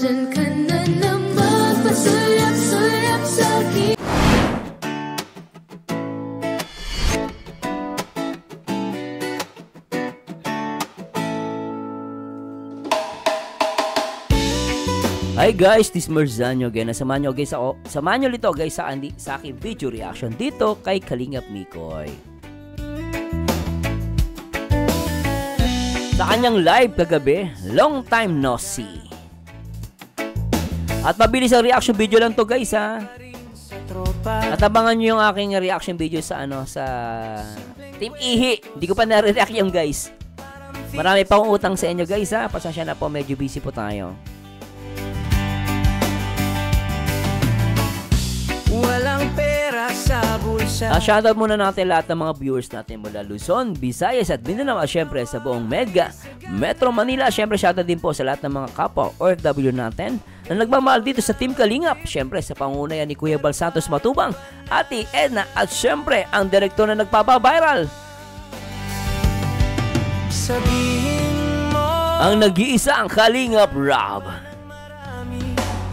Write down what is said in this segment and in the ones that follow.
Nandyan ka na naman, pasulap-sulap sa akin. Hi guys, this is Merzanyo again. Samahan nyo dito guys sa aking video reaction dito kay Kalingap Mikoy. Sa kanyang live kagabi, long time no see. At mabilis ang reaction video lang to guys ha. At abangan nyo yung aking reaction video sa sa Team Ihi. Hindi ko pa na-react yung guys. Marami pang utang sa inyo guys ha. Pasensya na po, medyo busy po tayo. Walang pera sa bulsa. Shoutout muna natin lahat ng mga viewers natin mula Luzon, Visayas at Mindanao. Syempre sa buong Metro Manila. Syempre shoutout din po sa lahat ng mga kapwa OFW natin na nagmamahal dito sa Team Kalingap. Syempre sa pangunayan ni Kuya Bal Santos Matubang, Ate Edna at syempre ang direktor na nagpapaviral. Sabihin mo Ang nag-iisa ang Kalingap Rob.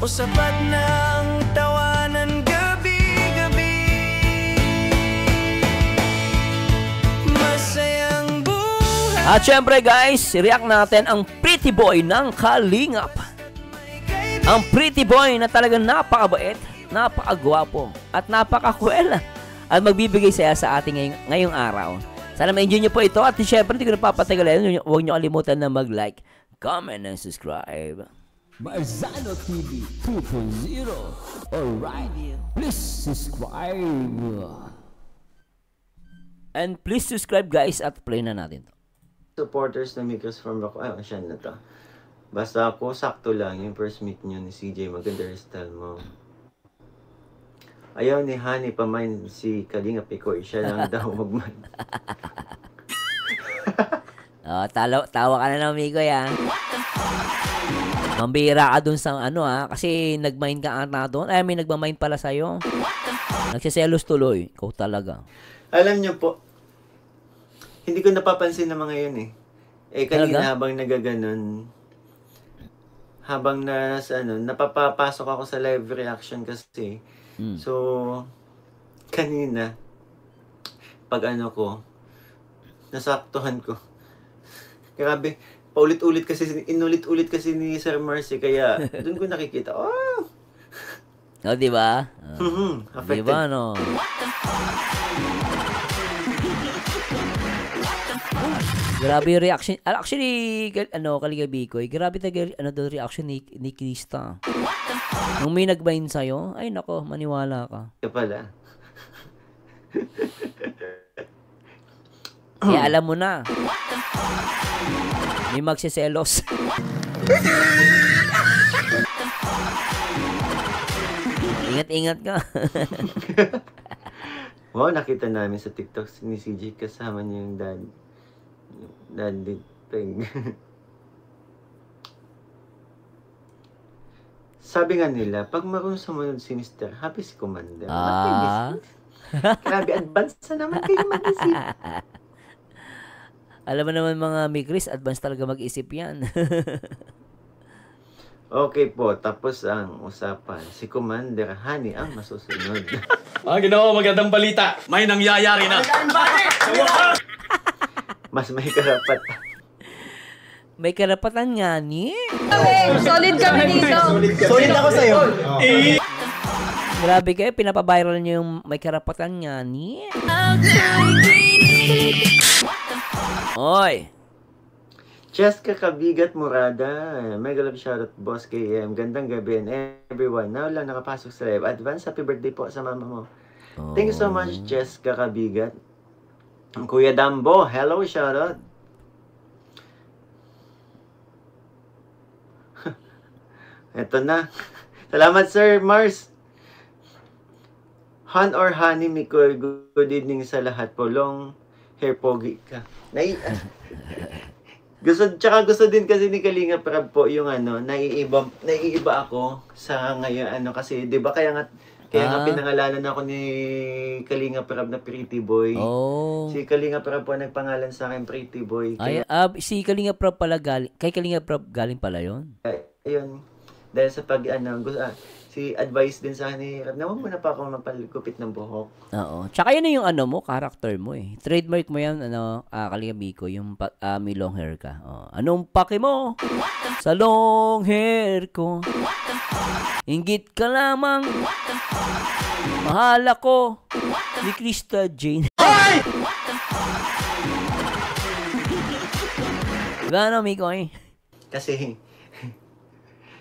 O sapat na ang tawanan gabi-gabi. Masayang buhay. At syempre guys, react natin ang pretty boy ng Kalingap. Ang pretty boy na talagang napakabait, napakagwapo, at napakakwela. At magbibigay saya sa ating ngayong araw. Sana ma-enjoy nyo po ito. At syempre, hindi ko napapatagalin. Huwag nyo kalimutan na mag-like, comment, and subscribe. Merzano TV 2.0. Alright, please subscribe. And please subscribe guys at play na natin to. Supporters na Migos from ako. Ay, siya na to. Basta ako, sakto lang yung first meet nyo ni CJ. Maganda hairstyle mo. Ayaw ni Honey pamain si Kalingap Mikoy. Siya lang daw magman. Tawa ka na ng Mikoy ha. Mambira ka dun sa kasi nagmain ka ata doon. Ay, may nagmamain pala sa'yo. Nagsiselos tuloy. Ikaw talaga. Alam nyo po, hindi ko napapansin ng mga yun eh. Kanina Talaga? habang nagaganon, habang napapapasok ako sa live reaction kasi. So, kanina, pag nasaktuhan ko. Grabe. Paulit-ulit kasi, inulit-ulit kasi ni Sir Mercy, kaya doon ko nakikita, Diba? affected. Diba, no? Grabe yung reaction. Actually, Kalingap Mikoy, grabe talaga reaction ni Krista. Nung may nagbayin sa'yo, ay nako, maniwala ka. Kaya pala. Kaya alam mo na. May magsiselos. Ingat-ingat ka. Wow, nakita namin sa TikTok ni CJ kasama niya yung daddy peg. Sabi nga nila, pag marunong sumunod si Mr. Happy si Commander. Grabe, advance na naman kayo mag-isip. Alam mo naman mga Migris, advance talaga mag-isip yan. Okay po, tapos ang usapan. Si Commander Honey ang masusunod. Ginawa magandang balita. May nangyayari na. Mas may karapat. May karapatan nga ni. Solid kami dito. Solid ako sa'yo. Grabe kayo, pinapaviral niyo yung may karapatan nga ni. Oy! Cheska Kabigat Murada. Mega love shoutout Boss KM. Gandang gabi and everyone. Now lang nakapasok sa live. Advance happy birthday po sa mama mo. Thank you so much, Cheska Kabigat. Kuya Dambo, hello, shoutout. Eto na. Salamat, Sir Mars. Han or Honey Mikoy, good evening sa lahat po. Long hair pogi ka. Gusto din kasi ni Kalingap Rob po yung naiiba ako sa ngayon kasi 'di ba kaya nga pinangalanan ako ni Kalingap Rob na Pretty Boy. Si Kalingap Rob po nagpangalan sa akin Pretty Boy. Si Kalingap Rob pala kay Kalingap Rob galing pala 'yon. Ayun. Dahil sa pag, si advice din sa akin ni Rab, na huwag mo na pa ako mapagupit ng buhok. Oo. Tsaka yun na yung ano mo, character mo eh. Trademark mo yan, Kalinga Biko, yung may long hair ka. Oh. Anong pake mo sa long hair ko? Inggit ka lamang. Mahal ako ni Krista Jane. Diba no, Miko eh?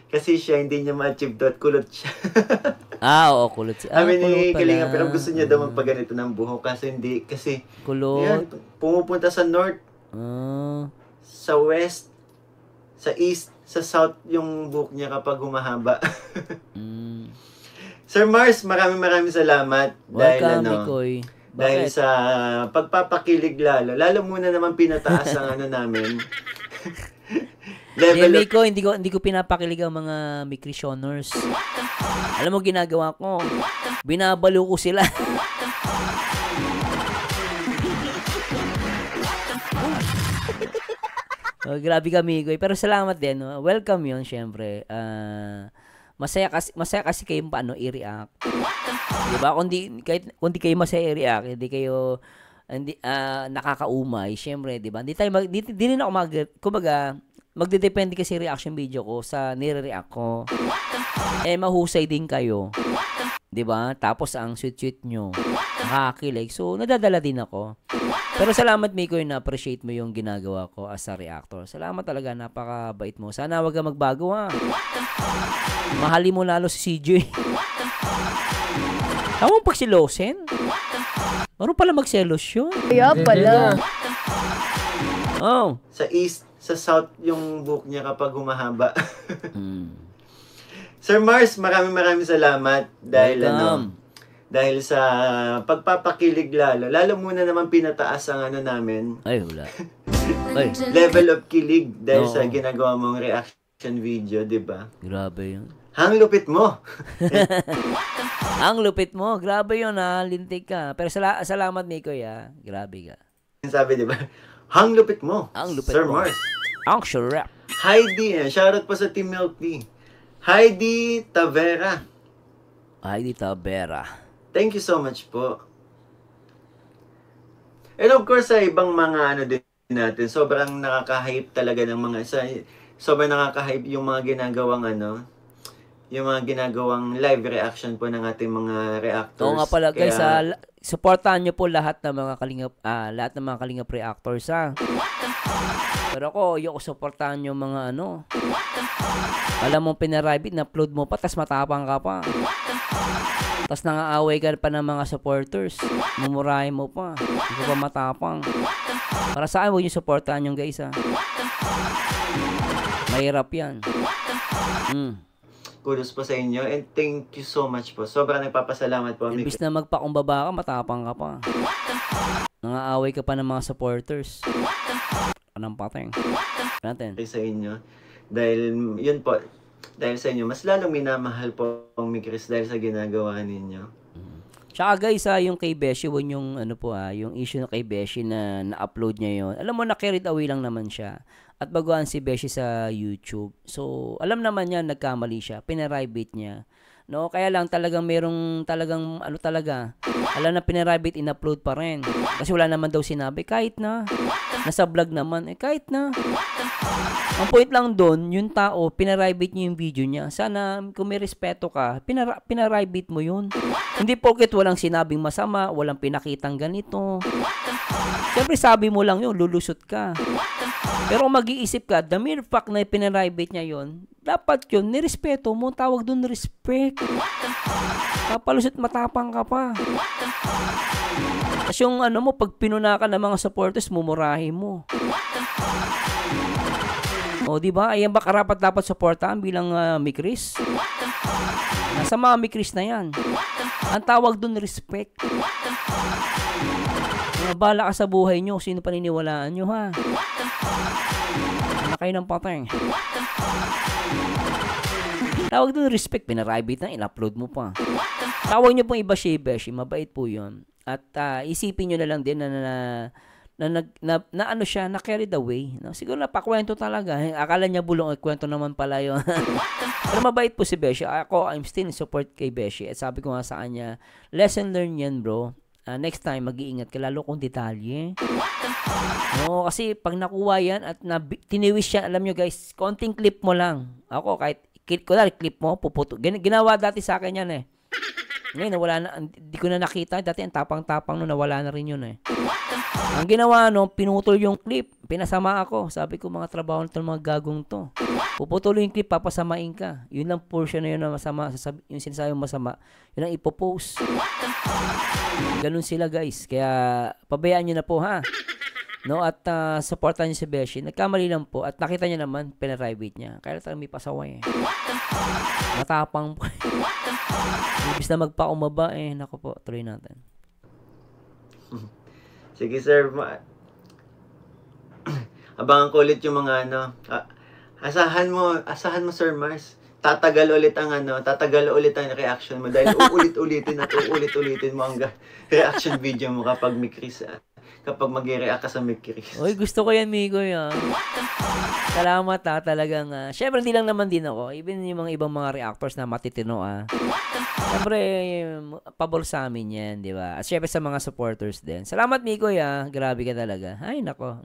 Kasi siya hindi niya ma-achieve at kulot siya. Oo, kulot siya. Sabi ni kulot Kalinga, pala. pero gusto niya daw magpaganito ng buhok kasi Kulot. yan, pumupunta sa north, sa west, sa east, sa south yung buhok niya kapag humahaba. Sir Mars, maraming salamat. Welcome, Mikoy. Dahil Bakit? sa pagpapakilig lalo muna naman pinataas ang namin. Hindi, Level Miko, hindi ko pinapakilig ang mga Mikrisioners. Alam mo ginagawa ko? Binabalo ko sila. Grabe ka, Miko. Pero salamat din. No? Welcome yun, syempre. Masaya kasi kayo i-react. Diba? Kung di kayo masaya i-react, hindi kayo nakakaumay, syempre, diba? Di rin ako magdedepende kasi reaction video ko sa nire-react ko. Mahusay din kayo. 'Di ba? Tapos ang sweet nyo, nakakakilig. So, nadadala din ako. Pero salamat, Miko, na-appreciate mo yung ginagawa ko as a reactor. Salamat talaga, napakabait mo. Sana wag ka magbago, ha. Mahalin mo lalo si CJ. Tawang pagsilosin? Meron pala magselos yun. Kaya pala. Oh. sa east, sa south yung buhok niya kapag humahaba. Sir Mars, maraming salamat dahil Welcome. dahil sa pagpapakilig lalo muna naman pinataas ang namin, Ay, wala. Ay, level of kilig dahil Oo. sa ginagawa mong reaction video, 'di ba? grabe yun. Hang lupit mo. Ang lupit mo. Grabe yun, ha. Lintik ka. Pero salamat, Miko, ya. Grabe ka. Sabi, 'di ba? Hang lupit mo. Ang lupit Sir mo. Mars. Ang sharap. Heidi, shoutout po sa Team Milk Tea. Heidi Tavera. Heidi Tabera. Thank you so much po. And of course, sa ibang mga din natin, sobrang nakaka-hype talaga ng sobrang nakaka-hype yung mga ginagawang yung mga ginagawang live reaction po ng ating mga reactors. Oo nga pala, guys, Kaya, supportahan nyo po lahat ng mga kalingap reactors, ha. Pero ako, ayoko supportahan yung mga alam mo, pinaribit, na-upload mo pa, tas matapang ka pa. Tas nangaaway ka pa ng mga supporters. Mumurahin mo pa. Hindi ko pa matapang. Para saan mo yung supportahan yung guys, ha. Mahirap yan. kudos po sa inyo and thank you so much po. Sobrang nagpapasalamat po. Imbis na magpakumbaba ka, matapang ka pa. Nangaaway ka pa ng mga supporters. Anong pateng? Natin. Sa inyo. Dahil, yun po, dahil sa inyo, mas lalong minamahal po ang Mikris dahil sa ginagawa ninyo. Tsaka guys, yung kay Beshi, yung yung issue na kay Beshi na na-upload niya yun. Alam mo, na-carried away lang naman siya. At baguhan si Beshi sa YouTube. So, alam naman niya, nagkamali siya. Pinaribate niya. No, kaya lang talagang alam na pinaribate, in-upload pa rin. Kasi wala naman daw sinabi. Kahit na, nasa vlog naman, kahit na. Ang point lang doon, yung tao, pinaribate niya yung video niya. Sana, kung may respeto ka, pinaribate mo yun. Hindi porket walang sinabing masama, walang pinakitang ganito. Siyempre, sabi mo lang yun, lulusot ka. Pero kung mag-iisip ka, the mere fact na pinaribate niya yun, dapat yun, nirespeto mo, tawag doon respect. Kapalusot, matapang ka pa. Kasi yung pag pinuna ka ng mga supporters, mumurahin mo. O, diba? Ayan ba karapat dapat supportahan bilang Mikris? Nasa mga Mikris na yan. Ang tawag doon, respect. Bala ka sa buhay nyo, sino paniniwalaan nyo, ha? Ano kayo ng pateng? Tawag doon, respect. Pinaribate na, in-upload mo pa. Tawag nyo pong iba Beshi, mabait po yun. At isipin nyo na lang din na na ano siya, na carried away. No? Siguro napakwento talaga. Akala niya bulong, kwento naman pala yun. Pero mabait po si Beshi. Ako, I'm still in support kay Beshi. At sabi ko nga sa kanya, lesson learned yan, bro. Next time, mag-iingat ka lalo kung detalye. No, kasi pag nakuha yan at tiniwis yan, alam nyo guys, konting clip mo lang. Ako, kahit clip mo, puputo. Ginawa dati sa akin yan eh. Ngayon, nawala na, hindi ko na nakita. Dati ang tapang-tapang no, nawala na rin yun eh. Ang ginawa no, pinutol yung clip. Pinasama ako. Sabi ko, mga trabaho nito, mga gagong to. Puputol yung clip, papasamain ka. Yun lang portion na yun na masama. Yung sinasabi masama, yun ang ipopost. Ganun sila guys. Kaya, pabayaan nyo na po ha. No, at supportan niyo si Beshi. Nagkamali lang po. At nakita niya naman, pinarivate niya. Kaya talagang may pasaway eh. Matapang po. Ibig na magpaumaba eh. Naku po, tuloy natin. Sige sir, abangan ko ulit yung mga ano. Asahan mo Sir Mars. Tatagal ulit ang reaction mo dahil uulit-ulitin mo ang reaction video mo kapag may Chris. Kapag mag-react ka sa may Chris. Uy, gusto ko yan, Migo yan. Salamat ha, talagang. Syempre, hindi lang naman din ako. Even yung mga ibang mga reactors na matitino Syempre, pabor sa amin yan, di ba? At syempre sa mga supporters din. Salamat, Migo ya. Grabe ka talaga. Ay, nako.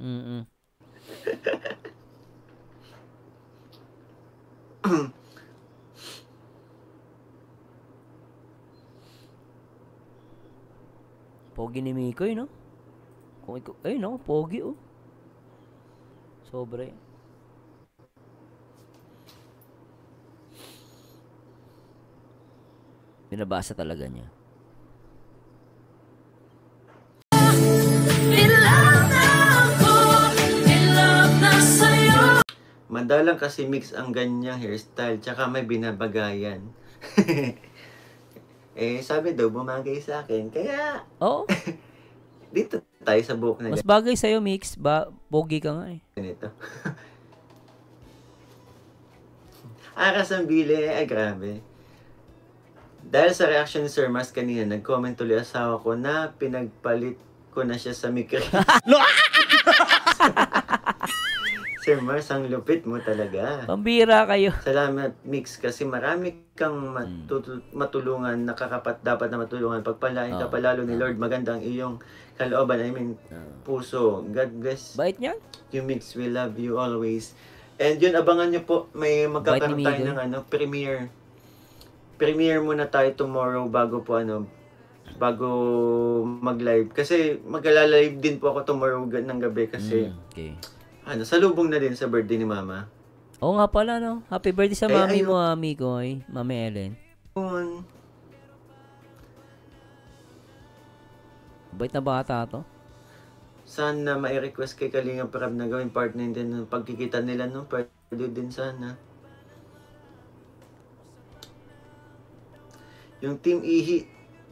Pogi ni Mikoy, no? Ay, no? Pogi, oh. Sobre. Binabasa talaga niya. Madalang kasi mix ang ganyang hairstyle, tsaka may binabagayan. Sabi daw, bumagay sa akin. Kaya, dito tayo sa buhok na mas bagay sa'yo, Mix. Pogi ka nga eh. Ganito. Aras ang bili. Ay, grabe. Dahil sa reaction ni Sir Mars kanina, nag-comment tuloy asawa ko na pinagpalit ko na siya sa mikro. Sir Mars, ang lupit mo talaga. Pambira kayo. Salamat, Mix, kasi marami kang matulungan, dapat na matulungan. Pagpalain ka palalo ni Lord, magandang iyong kalooban, puso. God bless. Bait niya? You Mix, we love you always. And yun, abangan nyo po, may magkakaroon tayo ng premiere. Premiere muna tayo tomorrow bago mag-live. Kasi mag-live din po ako tomorrow ng gabi kasi okay. Salubong na din sa birthday ni Mama. Oo nga pala, no? Happy birthday sa mami mo, Mikoy. Mami Ellen. Bait na bata to. Sana mai-request kay Kalinga Prab na gawin partner din ng pagkikita nila, no? Pwede din sana. Yung Team Ihi,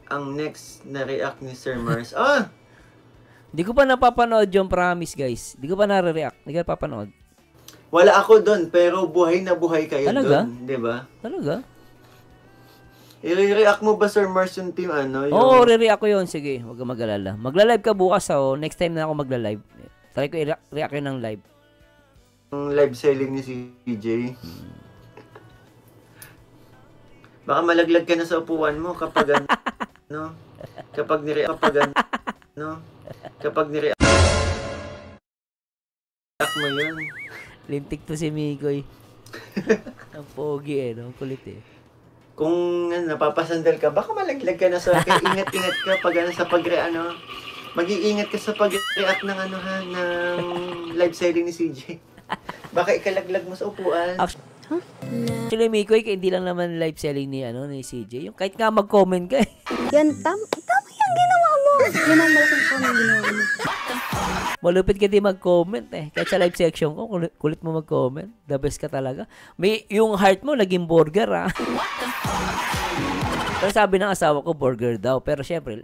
ang next na react ni Sir Mars. Hindi ko pa napapanood yung promise, guys. Hindi ko pa nare-react. Hindi ko napapanood. Wala ako doon, pero buhay na buhay kayo doon. Diba? Talaga? I-react mo ba, Sir Mars, yung team Oo, re-react ko yun. Sige, huwag ka mag-alala. Magla-live ka bukas, next time na ako magla-live. Try ko i-react yun ng live. Ang live selling ni CJ. Baka malaglag ka na sa upuan mo kapag kapag nire-react mo yun. Lintik to si Mikoy. Ang pogi no? Kulit eh. Kung napapasandal ka, baka malaglag ka na sa kaya ingat-ingat ka pag sa mag-iingat ka sa pag-react ng ng live selling ni CJ. Baka ikalaglag mo sa upuan. Actually, Mikoy, hindi lang naman live selling ni CJ. Yung kahit nga mag-comment ka eh. Yan, tama yung ginawa mo. Yan ang malaking ginawa mo. Malupit ka din mag-comment eh. Kahit sa live section ko, kulit mo mag-comment. The best ka talaga. Yung heart mo, naging burger Pero sabi ng asawa ko, burger daw. Pero syempre,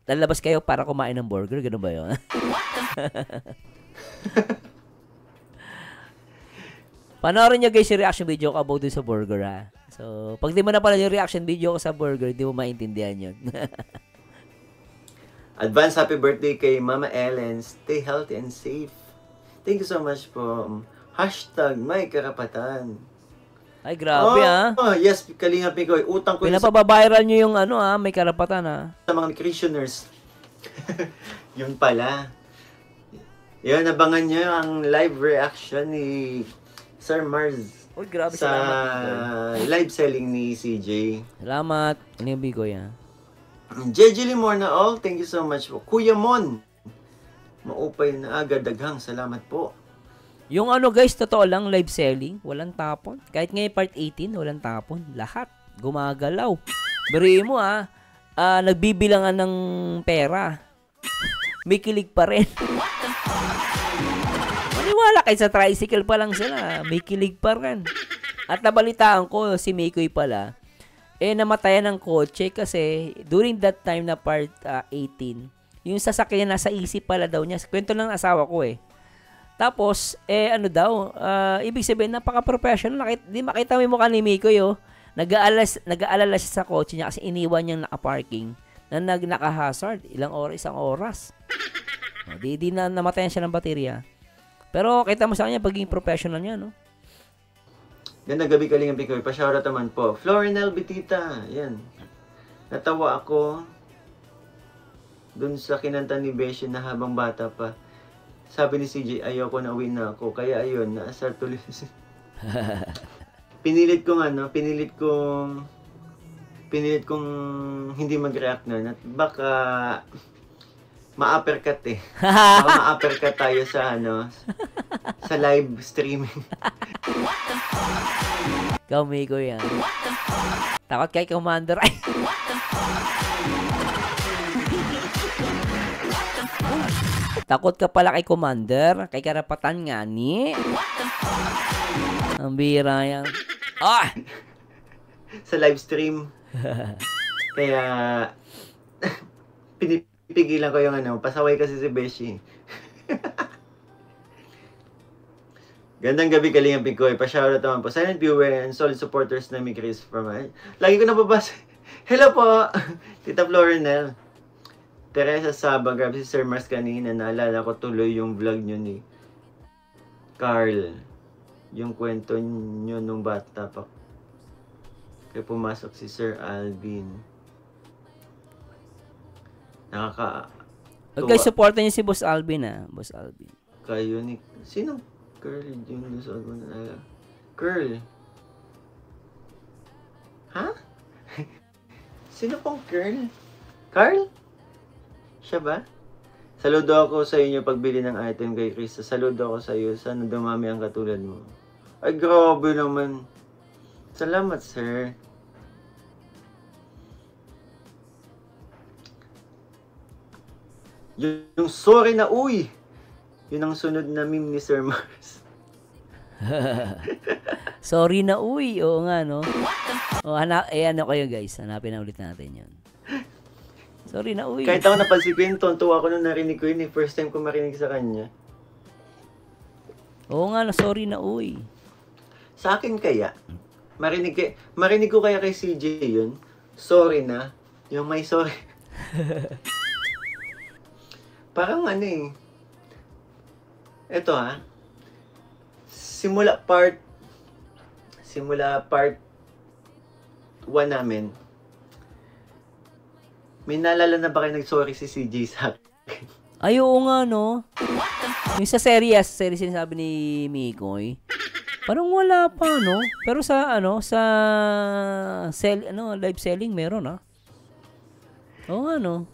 lalabas kayo para kumain ng burger. Ganun ba yun? Panoorin nyo guys yung reaction video ko about dun sa burger So, pag di mo na pala yung reaction video ko sa burger, di mo maintindihan yun. Advance happy birthday kay Mama Ellen. Stay healthy and safe. Thank you so much po. Hashtag may karapatan. Ay, grabe Oh, yes, Kalingap Mikoy. Utang ko yun sa Pinapababiral nyo yung may karapatan mga nutritioners. Yun pala. Yun, abangan nyo ang live reaction ni Sir Mars Uy, grabe, sa live selling ni CJ. Salamat. Ano yung Bigoy, JJ Limorna all, thank you so much po. Kuya Mon, maupay na agad, daghang salamat po. Yung guys, totoo lang, live selling, walang tapon. Kahit ngayon part 18, walang tapon. Lahat, gumagalaw. Bariin mo nagbibilangan ng pera. May kilig pa rin. Maniwala kayo sa tricycle pa lang sila, may kilig pa rin. At nabalitaan ko, si Mikoy pala, namatayan ng kotse kasi during that time na part 18, yung sasakyan nasa isip pala daw niya. Kwento ng asawa ko Tapos, ibig sabihin, napaka-professional. Di makita mo yung mukha ni Mikoy, nag-aalala siya sa kotse niya kasi iniwan niyang naka-parking na naka-hazard. Isang oras. Di na namatayan siya ng baterya. Pero kita mo sa kanya, pagiging professional niya, no? Ganda gabi Kalingap Mikoy. Pa-shoutout naman po. Florinel Bitita. Yan. Natawa ako dun sa kinanta ni Beshi na habang bata pa. Sabi ni CJ, ayoko na uwi na ako. Kaya ayun, naasar tuloy. Pinilit kong hindi mag-react na. At baka ma-uppercut Baka ma-uppercut tayo sa sa live streaming. Ikaw, Mikoy, takot kay Commander. Ay! Takot ka pala kay Commander, kay karapatan nga ni. Ang bira yan. Sa live stream. Kaya pinipigilan ko yung pasaway kasi si Beshi. Gandang gabi Kalingap Mikoy. Pa-shoutout naman po. Silent viewer and solid supporters na mi Chris from lagi ko nababasa. Hello po, Tita Florinel. Teresa Saba, grabe si Sir Mars kanina. Naalala ko tuloy yung vlog nyo ni Carl. Yung kwento nyo nung bata pa. Kaya pumasok si Sir Alvin. Guys, supportan niyo si Boss Alvin, Boss Alvin. Kayo ni... Sino? Curl yung sa Curl. Ha? Sino pong Curl? Carl? Siya ba? Saludo ako sa inyo pagbili ng item kay Krista. Saludo ako sa iyo. Sana dumami ang katulad mo. Ay, grabe naman. Salamat, sir. Yung sorry na uy. Yun ang sunod na meme ni Sir Mars. Sorry na uy. Oo nga, no? Ano kayo, guys? Hanapin na ulit natin yun. Sorry na uy. Kahit ako napansin ko yun, tonto ako nung narinig ko yun. First time ko marinig sa kanya. Oo nga, no, sorry na uy. Sa akin kaya, marinig ko kaya kay CJ yun, sorry na, yung may sorry. Parang eto simula part 1 namin, may naalala na ba kayo nag-sorry si CJ sa akin? Ay, oo nga, no? Yung sa series sinasabi ni Mikoy, parang wala pa, no? Pero sa, live selling, meron, Oo nga, no?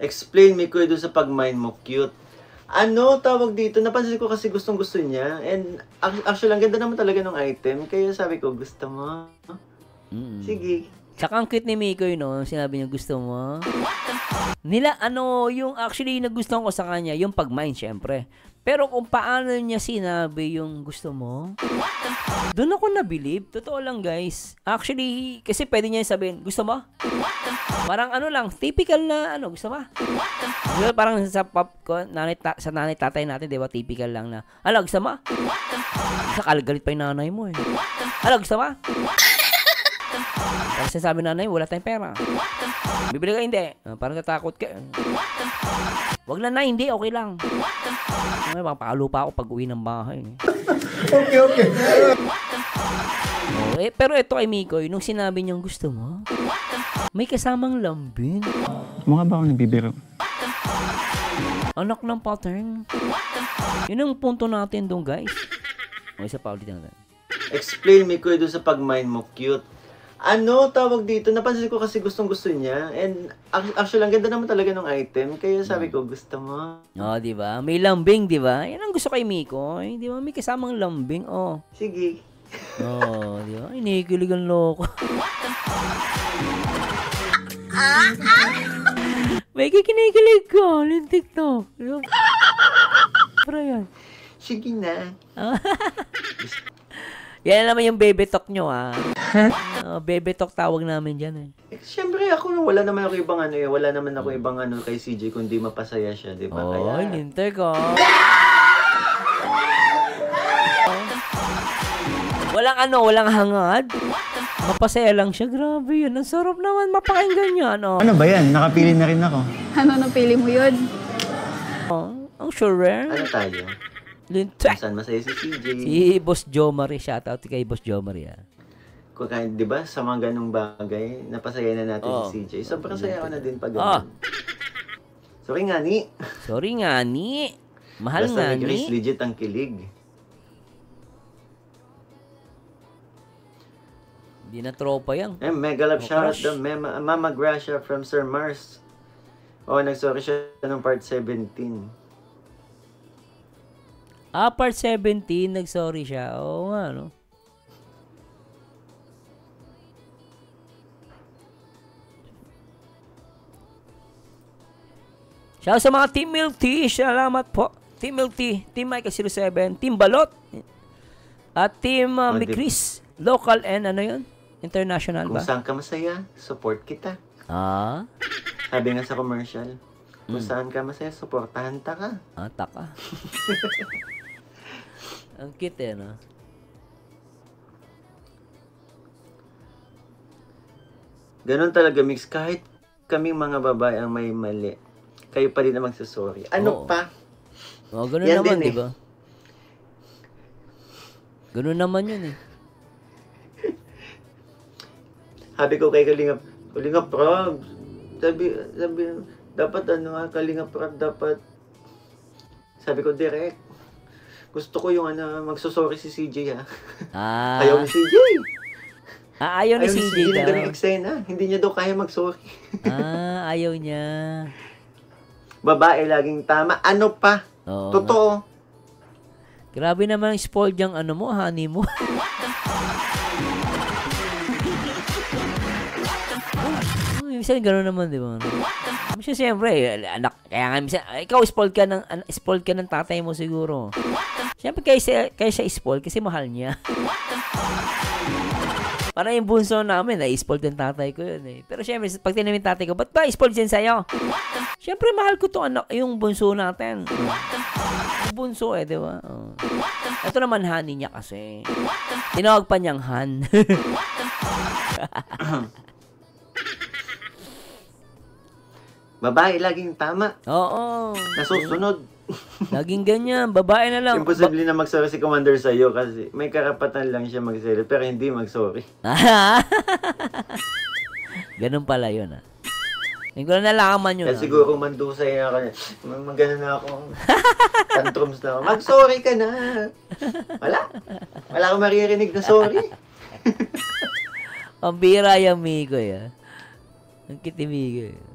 Explain, Mikoy, doon sa pag-mine mo, cute. Tawag dito, napansin ko kasi gustong-gusto niya. And actually, ang ganda naman talaga ng item. Kaya sabi ko, gusto mo? Sige. Tsaka ang cute ni Mikoy, no? Sinabi niya gusto mo. Yung actually nagustuhan ko sa kanya, yung pag-mind, syempre. Pero kung paano niya sinabi yung gusto mo, doon ako na-believe. Totoo lang, guys. Actually, kasi pwede niya sabihin, gusto mo? Parang lang, typical na, gusto mo? Diba, parang sa sa nanay tatay natin, di ba, typical lang na, gusto mo? Sa galit pa yung nanay mo eh. Gusto mo? Kasi sabi nanay, wala tayong pera. Bibili ka hindi. Parang natakot ka. Wag na, hindi. Okay lang. Pakalo pa ako pag uwi ng bahay. Okay. Pero ito kay Mikoy, nung sinabi niyang gusto mo, may kasamang lambing. Mukha ba ako nagbibiro? Anak ng pattern. Yun ang punto natin doon, guys. Isa pa ulit natin. Explain me kuya doon sa pag-mind mo, cute. Tawag dito? Napansin ko kasi gustong-gusto niya. And actually, ang ganda naman talaga ng item. Kaya sabi ko, gusto mo. Di ba? May lambing, di ba? Yan ang gusto kay Mikoy. Di ba? May kasamang lambing, Sige. Di ba? Inikilig ang loko. May kikinikilig ko. Lintik to. Para yan. Sige na. Yan naman yung baby talk nyo, baby talk tawag namin dyan, Siyempre ako, wala naman ako ibang wala naman ako ibang kay CJ kundi mapasaya siya, di ba? Kaya... lintik ko. Walang hangad. Mapasaya lang siya. Grabe yun. Ang sarap naman mapakinggan yan, Ano ba yan? Nakapili na rin ako. Ano napili mo yun? Ang sure. Ano tayo? Lintik. Saan masaya si CJ? Si Boss Joe Marie. Shoutout kay Boss Joe Marie, Kung di ba, sa mga ganung bagay, napasaya na natin si CJ. Sobrang saya ko na din pag ganun. Sorry nga, ni. Mahal Basta nga, ni Grace, ni. legit ang kilig. Hindi na tropa yan. Mega love shoutout daw. Mama Gracia from Sir Mars. Nagsorry siya ng part 17. Part 17, nag-sorry siya. Oo nga, no? Shout sa mga Team Milty. Salamat po. Team Milty, Team Mike 07, Team Balot, at Team Mikris. Local and yun? International ba? Kung saan ka masaya, support kita. Sabi nga sa commercial, kung saan ka masaya, supportahan ta ka. Taka. Ang cute no? Ganon talaga, Mix. Kahit kaming mga babae ang may mali, kayo pa rin na magsasorry. Pa? Ganun Yan naman, din, di ba? Ganun naman yun Sabi ko kay Kalingap Rob, sabi, dapat Kalingap Rob, dapat, sabi ko direct, gusto ko yung magsusorry si CJ Ayaw ni CJ. Ayaw ni CJ daw. daw. Hindi eksena. Hindi niya daw kaya mag-sorry. Ayaw niya. Babae laging tama. Ano pa? Totoo. Grabe naman spoiled yung honey mo. Minsan gano'n naman, di ba? Minsan siyempre, anak, kaya nga minsan, ikaw spoiled ka ng tatay mo siguro. Siyempre, kaya siya spoiled kasi mahal niya. Parang yung bunso namin, spoiled yung tatay ko yun Pero siyempre, pag tinamin tatay ko, ba't ba spoiled din sa'yo? Siyempre, mahal ko to anak, yung bunso natin. Yung bunso di ba? Ito naman, honey niya kasi. Tinawag pa niyang Han. Babae laging tama. Oo. Nasusunod. Laging ganyan, babae na lang. Imposible na mag-sorry si Commander sa'yo kasi may karapatan lang siya mag-sorry pero hindi mag-sorry. Ganun pala yun Hindi ko na nalaman yun. Kasi siguro mandusay na ako. Magana na ako. Tantrums na ako. Mag-sorry ka na. Wala akong maririnig na sorry. Ang bira yung Mikoy Ang kiti Mikoy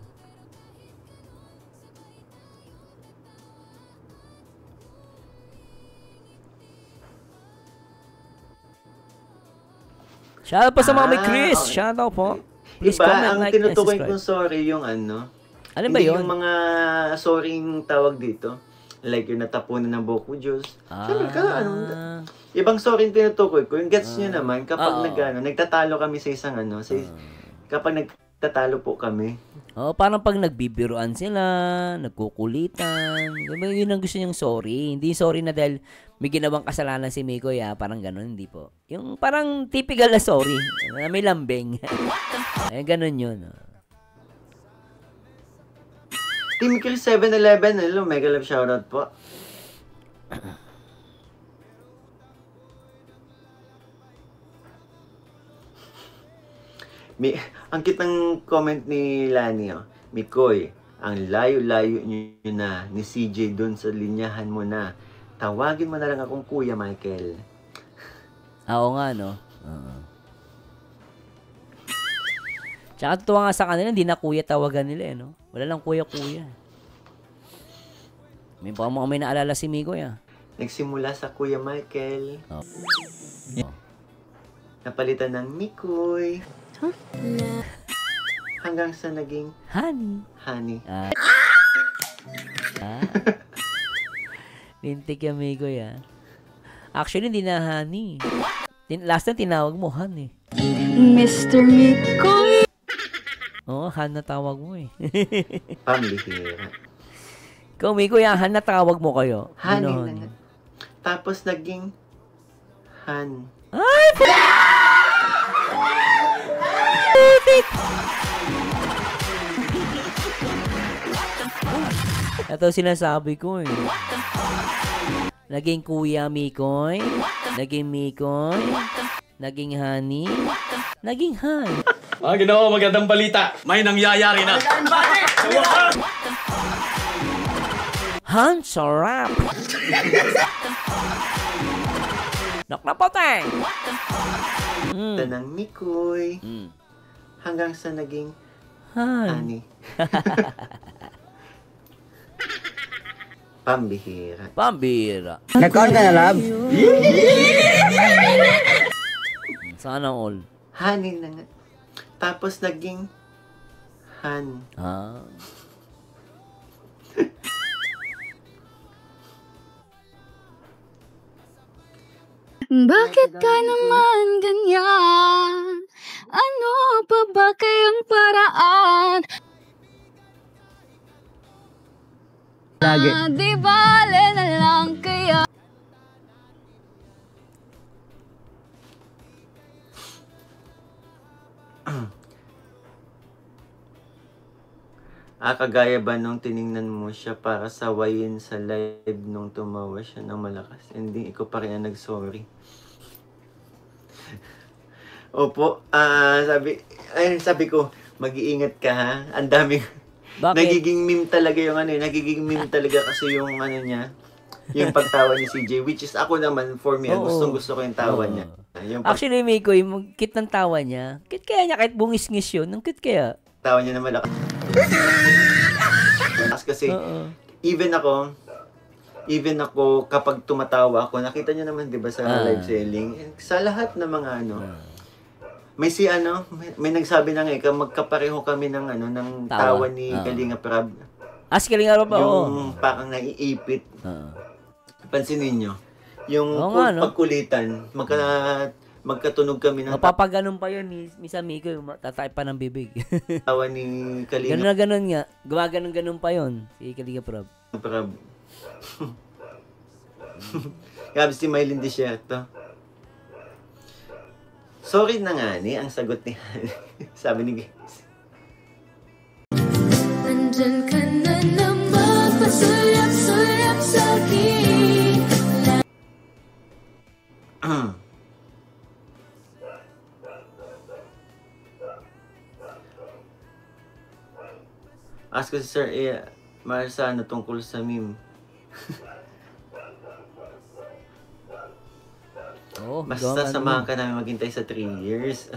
Shoutout po sa mga may Chris. Shoutout po. Please Iba, comment, ang like, and tinutukoy subscribe. kong sorry yung ano. Ano ba Hindi yun? yung mga sorrying tawag dito. Like yung natapunan ng buhok Diyos. Siyempre ka, ibang sorry yung tinutukoy ko. Yung gets nyo naman, kapag nagtatalo kami sa isang ano, kapag nagtatalo po kami. Parang pag nagbibiruan sila, nagkukulitan. Diba, yun ang gusto niyang sorry. Hindi sorry na dahil may ginawang kasalanan si Mikoy, parang ganun, hindi po. Yung parang typical na sorry, na may lambing. Ganun yun. Team Chris 7-Eleven, hello, mega love shoutout po. Ang kitang comment ni Lani, Mikoy, ang layo-layo nyo na ni CJ dun sa linyahan mo na. Tawagin mo na lang akong Kuya Michael. Oo nga, no? Tsaka totoo nga sa kanila, hindi na kuya tawagan nila, no? Wala lang kuya-kuya. May naalala si Mikoy, Nagsimula sa Kuya Michael. Oh. Napalitan ng Mikoy. Hanggang sa naging Honey. Lintik yung Mikoy, Actually, hindi na honey. Last time, tinawag mo, Han, Mr. Mikoy. Oo, Han na tawag mo, Pambihira. Ikaw, Mikoy, Han na tawag mo kayo. Honey Ano, na nga. Tapos naging Han. Ay! Ito sinasabi ko, Naging Kuya Mikoy, naging Mikoy, naging Honey, naging Han. Ginawa, magandang balita. May nangyayari na. Han, sarap! Nok na poteng! Ng Mikoy. Hanggang sa naging Han. Honey. Pambihira. Pambira. Nag-on ka na, love? Sana all. Honey na nga. Tapos naging Han. Bakit ka naman ganyan? Ano pa ba kayang paraan? Lagi. Di bale na lang kaya. Kagaya ba nung tiningnan mo siya para sawayin sa live nung tumawa siya ng malakas? Hindi, ikaw pa rin ang nag-sorry. Opo, sabi ko, mag-iingat ka ha. Ang daming, Bakit? nagiging meme talaga yung nagiging meme talaga kasi yung niya, yung pagtawa ni CJ, which is ako naman, for me, gustong-gusto ko yung tawa niya. Yung Actually, Mikoy, kit ng tawa niya. Kit kaya niya, kahit bungis-ngis yun, ang kit kaya. tawa niya na malakas. Kasi, even ako, kapag tumatawa ako, nakita niyo naman, di ba, sa live selling, sa lahat ng mga may nagsabi na nga, magkapareho kami ng ng tawa ni Kalinga Prab. Si Kalinga Prab, yung parang naiipit. Pansin ninyo, yung pagkulitan, magkatunog kami ng mapapaganon pa yun ni Misa Mikoy, tatay pa ng bibig. tawa ni Kalinga Ganun na ganun nga. Gumaganon pa yun, si Kalinga Prab. Prab. Grabe si Mylene Desierto. Sorry na nga ang sagot ni sabi ni Guys. Nandyan ka na naman, pasulap-sulap sa akin. Ask ko si Sir Marsano tungkol sa meme. Basta samahan ka namin maghintay sa 3 years.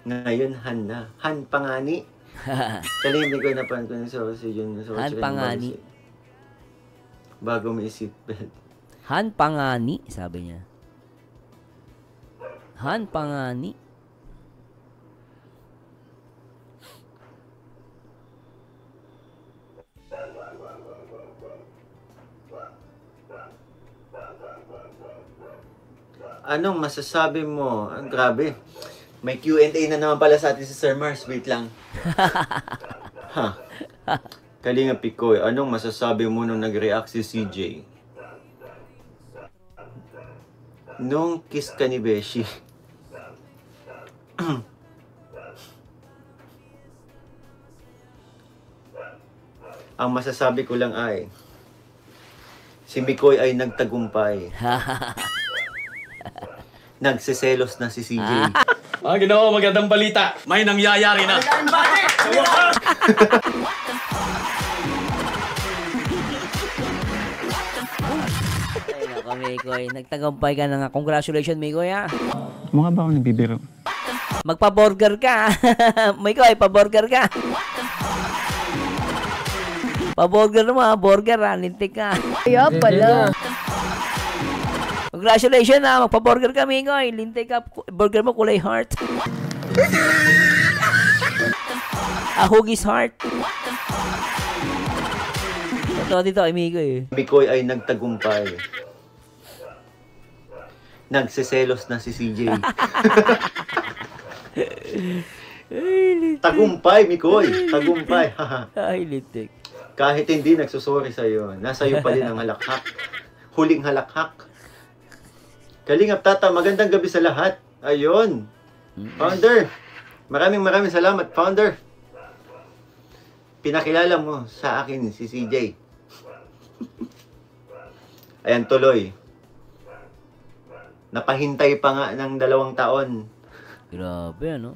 Ngayon, Han na. Han Pangani. Kalimig ko na pan ko ng si Jun. Han Pangani. Bago may seatbelt. Han Pangani, sabi niya. Han Pangani. Anong masasabi mo? Ang grabe. May Q&A na naman pala sa atin si Sir Mars. Wait lang. Ha. Kalinga Pikoy, anong masasabi mo nung nag-react si CJ? Nung kiss ka ni Beshi. Ang masasabi ko lang ay, si Mikoy ay nagtagumpay. Nagsiselos na si CJ. Ginawa, magandang balita. May nangyayari na. Ay, nako, Mikoy. Nagtagumpay ka na nga. Congratulations, Mikoy, ha. Mukha ba ako nagbibiro? Magpa-burger ka. Mikoy, pa-burger ka. Pa-burger mo, ha. Burger, ha. Lintik ka. Kaya pala. Congratulations, ha. Magpa-burger ka, Mikoy. Lintik ka. Burger mo kulay heart. Hugis heart. Ito dito, Mikoy. Mikoy ay nagtagumpay. Nagsiselos na si CJ. Tagumpay, Mikoy. Tagumpay. Ay, lintik. Kahit hindi nagsusorry sa'yo, nasa iyo pa din ang halakhak. Huling halakhak. Kalingap Tata, magandang gabi sa lahat. Ayun. Founder, maraming salamat, Founder. Pinakilala mo sa akin si CJ. Ayan, tuloy. Napahintay pa nga ng 2 taon. Grabe, ano?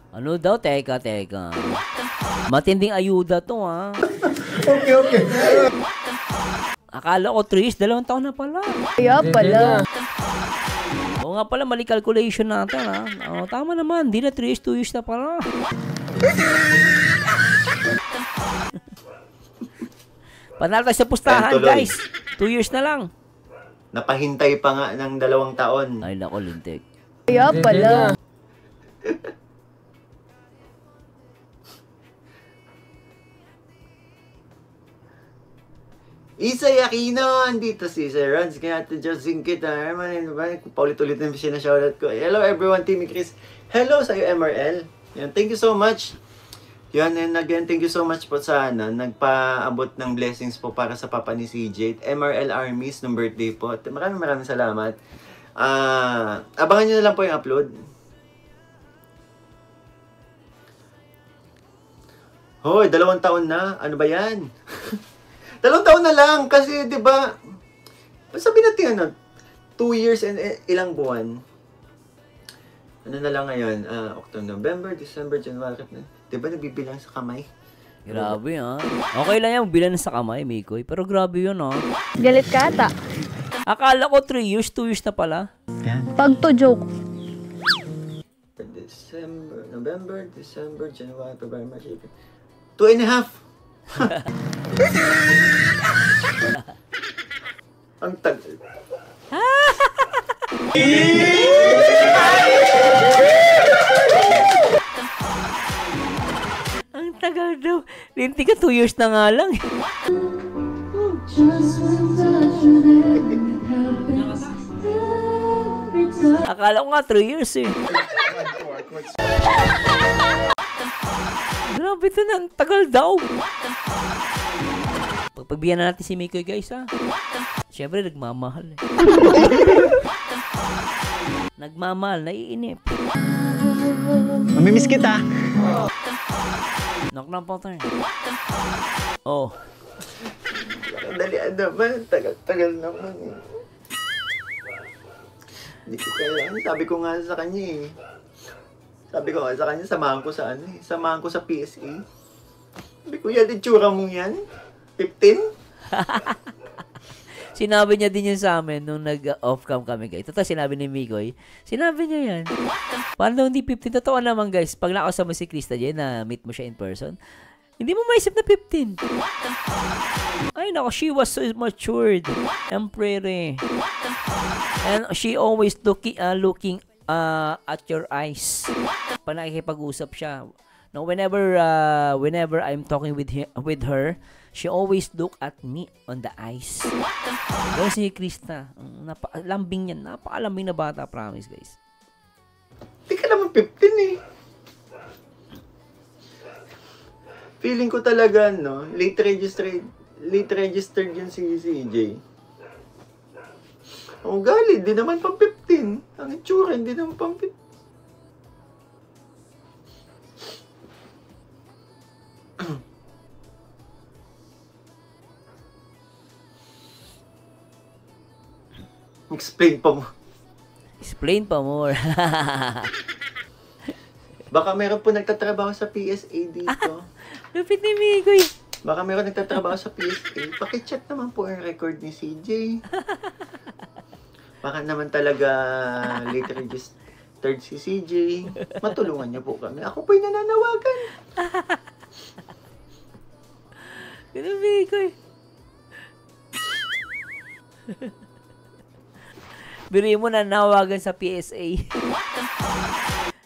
Ano daw? Teka. Matinding ayuda to, ha? Okay. Akala ko 3 years, 2 taon na pala. Kaya pala. Oo nga pala, mali calculation natin, ha? Oo, tama naman. Di na 3 years, 2 years na pala. Panalo tayo sa pustahan, Ayan, tuloy. guys. 2 years na lang. Napahintay pa nga ng 2 taon. Ay, nako, lintik. Kaya pala. Isay Aquino, andito si Sir Rans, kaya ito Justin kita. Paulit-ulit na siya na shoutout ko. Hello everyone, Team Chris. Hello sa iyo, MRL. Yan, thank you so much. Yan, and again, thank you so much po sa nagpaabot ng blessings po para sa papa ni CJ. MRL Armies, nung birthday po. Maraming salamat. Abangan nyo na lang po yung upload. Hoy, 2 taon na. Ano ba yan? 2 taon na lang kasi 'di ba? Sabi natin 2 years and ilang buwan. Ano na lang ngayon? October, November, December, January. 'Di ba nabibilang sa kamay? Grabe, ha? Okay lang yan, bilan sa kamay, Mikoy. Pero grabe yun, ha? Galit ka ata. Akala ko 3 years, 2 years na pala. Pag to joke. December, November, December, January, February, March, April. 2.5. Ang tagal. Ang tagal daw. Linti ka 2 years na nga lang. Akala ko nga 3 years eh. Grabe ito na. Ang tagal daw. Pagpagbigyan na natin si Mikoy, guys, ha? Siyempre, nagmamahal eh. Nagmamahal, naiinip. Mamimiss kita. Knock na po tayo. Oh. Dalian naman. Tagal naman. Hindi ko kailangan. Sabi ko nga sa kanya eh. Sabi ko nga sa kanya, samahan ko sa Samahan ko sa PSA. Sabi ko, yan, itsura mo yan? 15? Sinabi niya din yun sa amin nung nag-off-cam kami, guys. Totoo, sinabi ni Mikoy. Sinabi niya yan. Paano hindi 15? Totoo naman, guys. Pag nakasama si Krista dyan, na meet mo siya in person, hindi mo maisip na 15. Ay, nako, she was so matured and pretty. And she always looking at your eyes. Pag nakikipag-usap siya. No, whenever I'm talking with her, She always look at me on the eyes. Ganun si Krista. Lambing yan. Napakalambing na bata, promise guys. Di ka naman 15 eh. Feeling ko talaga, no? Late registered yun si CJ. Ang ugali, di naman pang 15. Ang itsura, hindi naman pang 15. Explain pa mo. Explain pa more. Baka meron po nagtatrabaho sa PSA dito. Lupit ni Mikoy. Baka meron nagtatrabaho sa PSA. Pakicheck naman po ang record ni CJ. Baka naman talaga late registered si CJ. Matulungan niyo po kami. Ako po'y nananawagan. Ganun, Mikoy. Biri mo na nawagan sa PSA.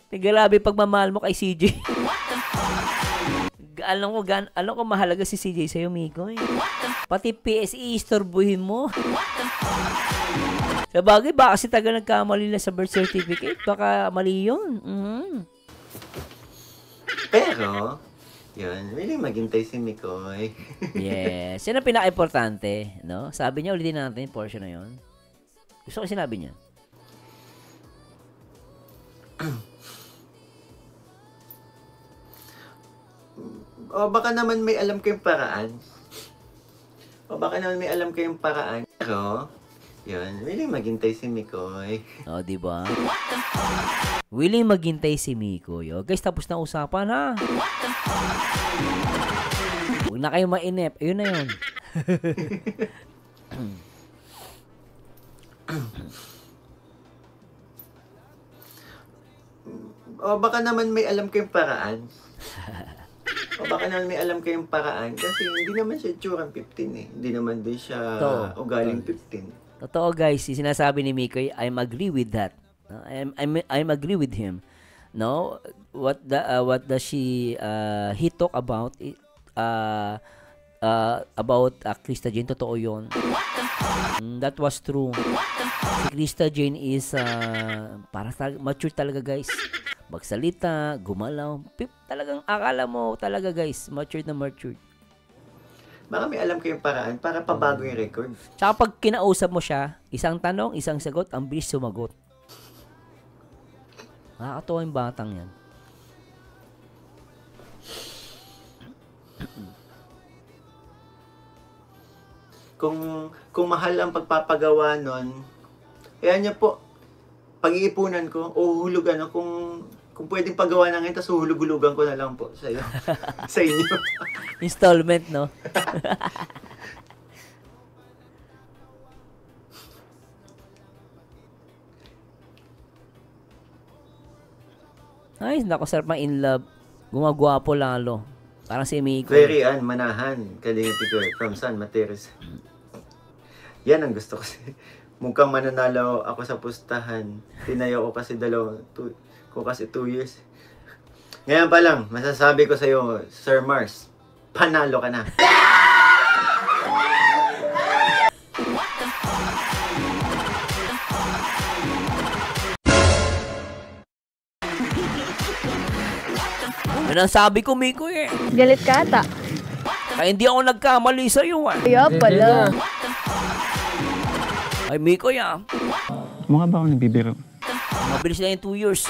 Grabe pagmamahal mo kay CJ. Alam ko mahalaga si CJ sa'yo, Mikoy. Pati PSA istorbuhin mo. Sa bagay, baka kasi taga nagkamali na sa birth certificate. Baka mali yun. Pero, yun, really maghintay si Mikoy. Yes. Yan ang pinaka-importante, no? Sabi niya, ulitin natin yung portion na yun. Gusto ko sinabi niya. O baka naman may alam kayong paraan. Pero, yun, willing maghintay si Mikoy. O, diba? Willing maghintay si Mikoy. O, guys, tapos na usapan, ha? Huwag na kayo mainip. Ayun na yun. O baka naman may alam kayong paraan. Kasi hindi naman siya tsurang 15 eh. Hindi naman din siya ugaling 15. Totoo, guys. Yung sinasabi ni Mikoy, I'm agree with that. I'm agree with him. No? What does he talk about Krista Jane, totoo yun. That was true. Si Krista Jane is mature talaga, guys. Magsalita, gumalaw. Talagang akala mo talaga, guys, mature na mature. Baka may alam kayong paraan para pabago yung record. Tsaka pag kinausap mo siya, isang tanong, isang sagot, ang bilis sumagot. Nakakatawa yung batang yan. Kung mahal ang pagpapagawa nun, kaya niya po, pag-iipunan ko, uhulugan ako kung pwedeng pagawa na ngayon, tapos uhulug-hulugan ko na lang po sa iyo. Sa inyo. Installment, no? Ay, nako, sarap ma in love. Gumagwapo lalo. Parang si Miko. Very manahan, Kalingap Ikoy, from San Materes. Yan ang gusto ko. Mukhang mananalo ako sa pustahan. Tinayo ko kasi 2 years. Ngayon pa lang, masasabi ko sa iyo, Sir Mars, panalo ka na. Yan ang sabi ko, Miko eh. Galit ka ata. Kaya hindi ako nagkamali sa'yo, ah. Kaya pala. Ay, Miko yan. Mukha ba ako nagbibiro? Mabilis na yung 2 years.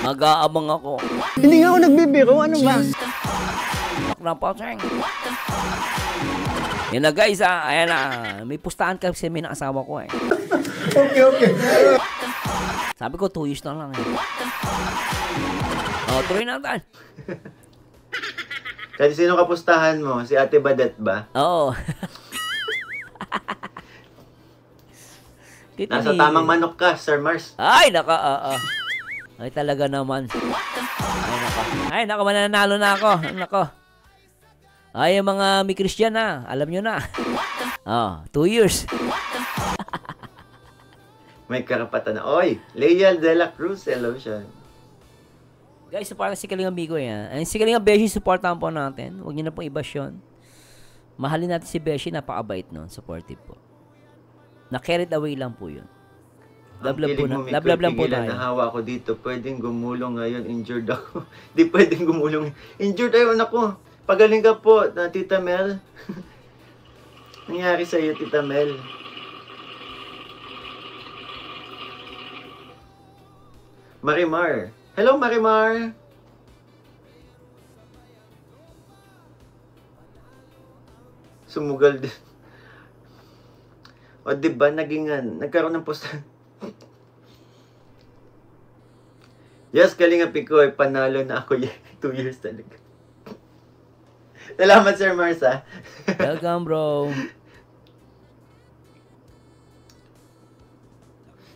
Mag-aabang ako. Hindi nga ako nagbibiro. Ano ba? Napaseng. Yan na, guys, ah. Ayan na. May pustahan kasi may asawa ko, eh. Okay. Sabi ko, 2 years na lang, eh. O, tuloy natin. Kasi sino kapustahan mo? Si Ate Badet ba? Oo. Nasa tamang manok ka, Sir Mars. Ay, naka, Ay, talaga naman. Ay, naka, mananalo na ako. Nako. Ay, yung mga may Christian na, alam nyo na. 2 years. May karapatan na. Oy, Leal de la Cruz, hello siya. Guys, supportan si Kalingap Miko yan. Ay, si Kalingap Beshi, supportan po natin. Huwag nyo na pong i-bash yun. Mahalin natin si Beshi, napakabait nun, supportive po. Na-carried away lang po yun. Love-love po na. Love-love lang po tayo. Nahawa ako dito. Pwedeng gumulong ngayon. Injured ako. Di pwedeng gumulong. Injured tayo, anak ko. Pagaling ka po, na Tita Mel. Nangyari sa iyo, Tita Mel. Marimar. Hello, Marimar. Sumugal din. O diba, nagkaroon ng post. Yes, Kalinga Pikoy, panalo na ako 2 years talaga. Salamat, Sir Marsa. Welcome, bro.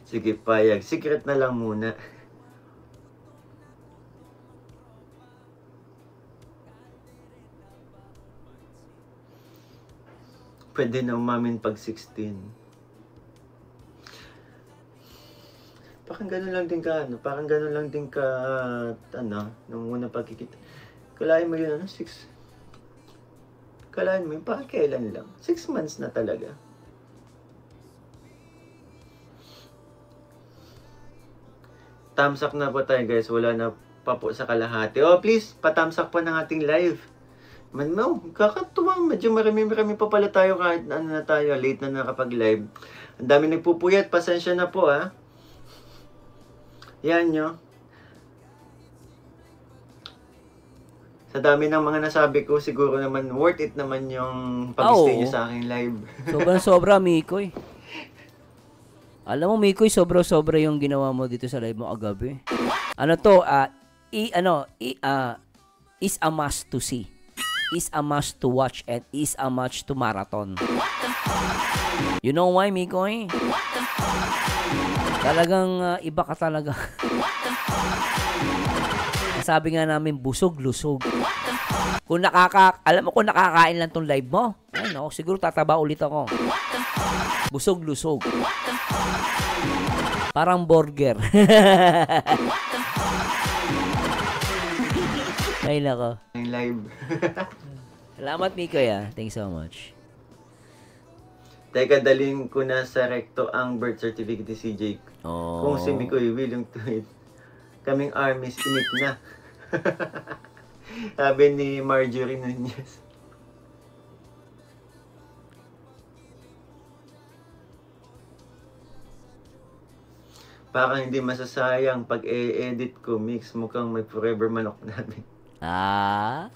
Sige, payag. Secret na lang muna. Pwede na umamin pag 16. Parang gano'n lang din ka, ano? Parang gano'n lang din ka, nung unang pagkikita. Kalahin mo yun, 6. Kalahin mo yun, parang kailan lang. 6 months na talaga. Thumbs up na po tayo, guys. Wala na pa po sa kalahati. Oh, please, pa-thumbs up po ng ating live. Kakatuwa. Medyo marami pa pala tayo kahit na tayo. Late na nakapag-live. Ang dami nagpupuyat. Pasensya na po, ha. Yan nyo. Sa dami ng mga nasabi ko, siguro naman worth it naman yung pag-stay nyo sa aking live. Sobrang-sobra, Mikoy. Alam mo, Mikoy, sobra-sobra yung ginawa mo dito sa live mo agabi. Ano to? Is a must to see. Is a must to watch and is a must to marathon. You know why, Mikoy? Talagang iba ka talaga. Sabi nga namin, busog-lusog. Alam mo kung nakakain lang tong live mo, ay no, siguro tataba ulit ako. Busog-lusog. Parang burger. Ay nako. Live. Salamat, Mikoy, ah. Thanks so much. Teka, dalhin ko na sa recto ang birth certificate ni CJ. Oh. Kung si Mikoy willing to it. Kaming armies, init na. Sabi ni Marjorie Nunez. Parang hindi masasayang pag e-edit ko, mix mukhang may forever manok namin. Ah.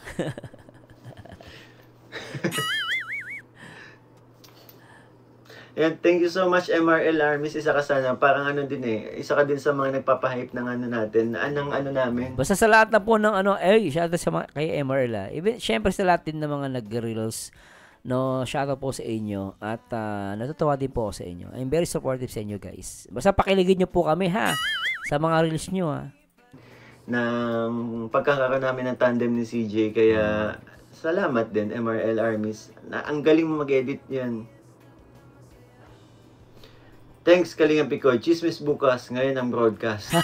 And thank you so much, MRL Armies. Isa ka sana. Parang din isa ka din sa mga nagpapahype ng natin. Anong namin. Basta sa lahat na po ng shoutout sa kay MRL, ah. Even, syempre sa lahat din ng mga nag-reels, no, shoutout po sa inyo. At natutuwa din po ako sa inyo. I'm very supportive sa inyo, guys. Basta pakiligin nyo po kami, ha, sa mga reels nyo, ha. Na pagkakaroon namin ng tandem ni CJ. Kaya salamat din, MRL Armies. Ang galing mo mag-edit yan. Thanks, Kalinga Pikoy. Chismis bukas. Ngayon ang broadcast.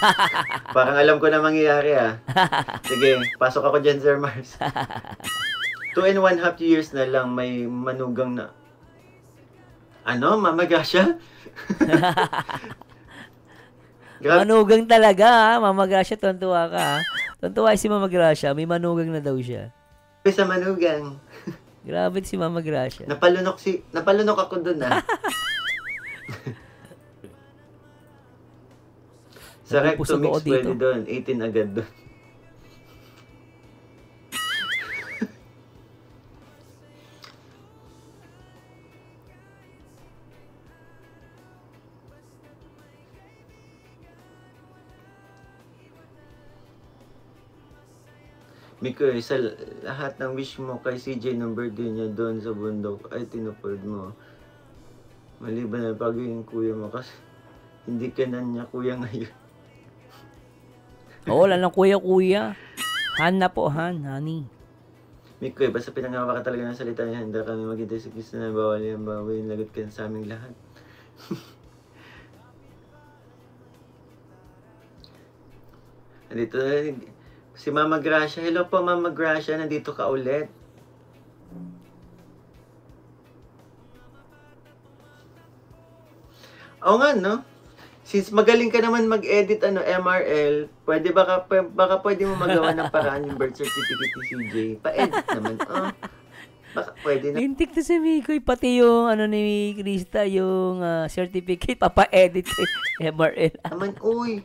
Parang alam ko na mangyayari, ha. Sige, pasok ako dyan, Sir Mars. 2.5 years na lang may manugang na... Mama Gasha? Manugang talaga, ha. Mama Gracia, tuntua ka, ha. Tuntua si Mama Gracia. May manugang na daw siya. Sa manugang. Grabe si Mama Gracia. Napalunok ako dun, ha. Sa recto mix pwede doon. 18 agad doon. Mikoy, sa lahat ng wish mo kay CJ ng birthday niya doon sa bundok ay tinupad mo. Maliban na pagiging kuya mo kasi hindi ka na niya kuya ngayon. Oo, wala lang kuya-kuya. Han na po, honey. Mikoy, basta pinangawa ka talaga ng salita niya, handa kami maghintay sa Kristo na bawal yan, bawal yung lagot ka sa aming lahat. Nandito si Mama Gracia. Hello po, Mama Gracia. Nandito ka ulit. Oo nga, no? Since magaling ka naman mag-edit, MRL, baka pwede mo magawa ng paraan yung birth certificate ni CJ. Pa-edit naman. Baka pwede na. Lintik na si Mikoy, pati yung ni Krista, yung certificate, papa-edit kay MRL. Naman, uy.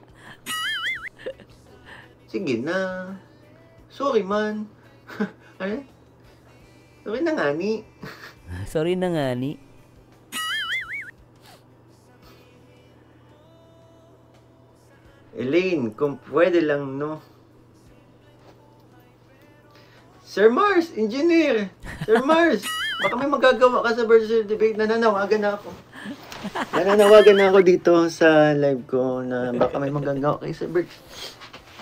Sige na. Sorry, man. Ano? Sorry na nga, ni. Sorry na nga ni. Elaine, kung pwede lang, no? Sir Mars, engineer! Sir Mars, baka may magagawa ka sa birth certificate. Nananawagan na ako. Nananawagan na ako dito sa live ko na baka may magagawa kayo sa birth.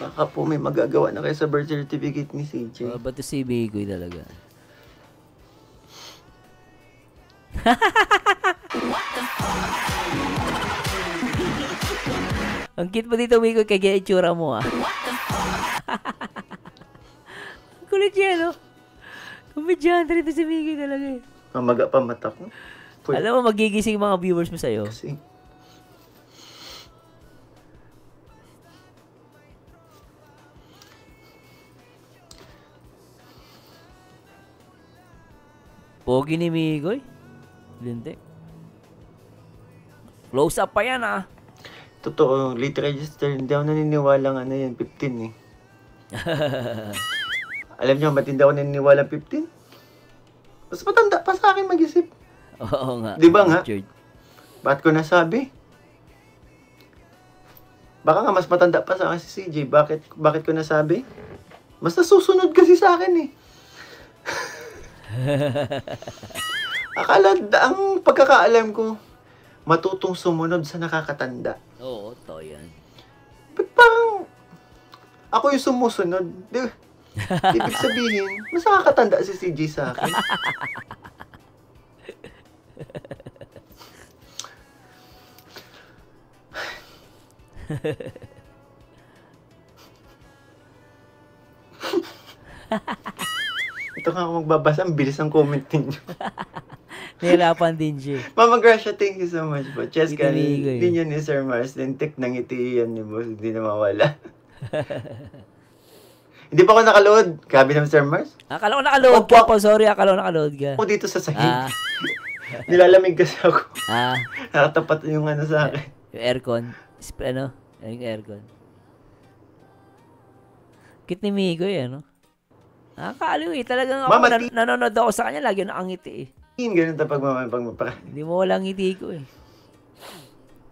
Baka po may magagawa na kayo sa birth certificate ni CJ. Ba't si Bigoy talaga? Ang cute mo dito, Mikoy, kaya itsura mo, Kulit yan, no? Kumidyante rito si Mikoy talaga, eh. Mamaga pa mata ko. Alam mo, magigising mga viewers mo sa'yo. Kasi, Pogi ni Mikoy. Lintik. Close up pa yan, totoo, late register. Hindi ako naniniwala nga na yan, 15 eh. Alam niyo, ba't hindi ako naniniwala 15? Mas matanda pa sa akin mag-isip. Oo nga. Di ba nga? Richard. Bakit ko nasabi? Baka nga mas matanda pa sa akin si CJ. Bakit ko nasabi? Mas nasusunod kasi sa akin eh. Ang pagkakaalam ko, matutong sumunod sa nakakatanda. Oo, to yan. Ba't parang ako yung sumusunod? Ibig sabihin, mas nakakatanda si CJ sa akin. Ito nga ako magbabasa. Ang bilis ng comment ninyo. Nahirapan din siya. Mama Gracia, thank you so much po. Cheska, Amigo, eh. din yun ni Sir Mars. Lintik ng ngiti yan ni boss. Hindi na mawala. Hindi pa ako nakaload. Grabe naman, Sir Mars. Akala ko nakaload Opo. ka po. Sorry, akala ko nakaload ka. Ako dito sa sahig. Ah. Nilalamig kasi ako. Ah, Nakatapat yung sa akin. yung aircon. Yung aircon. Cute ni Mikoy, Nakakaaliw eh. Talagang ako, Mama, nanonood ako sa kanya. Lagi nakangiti eh. Ganun ta pag Hindi mo walang ngiti ko eh.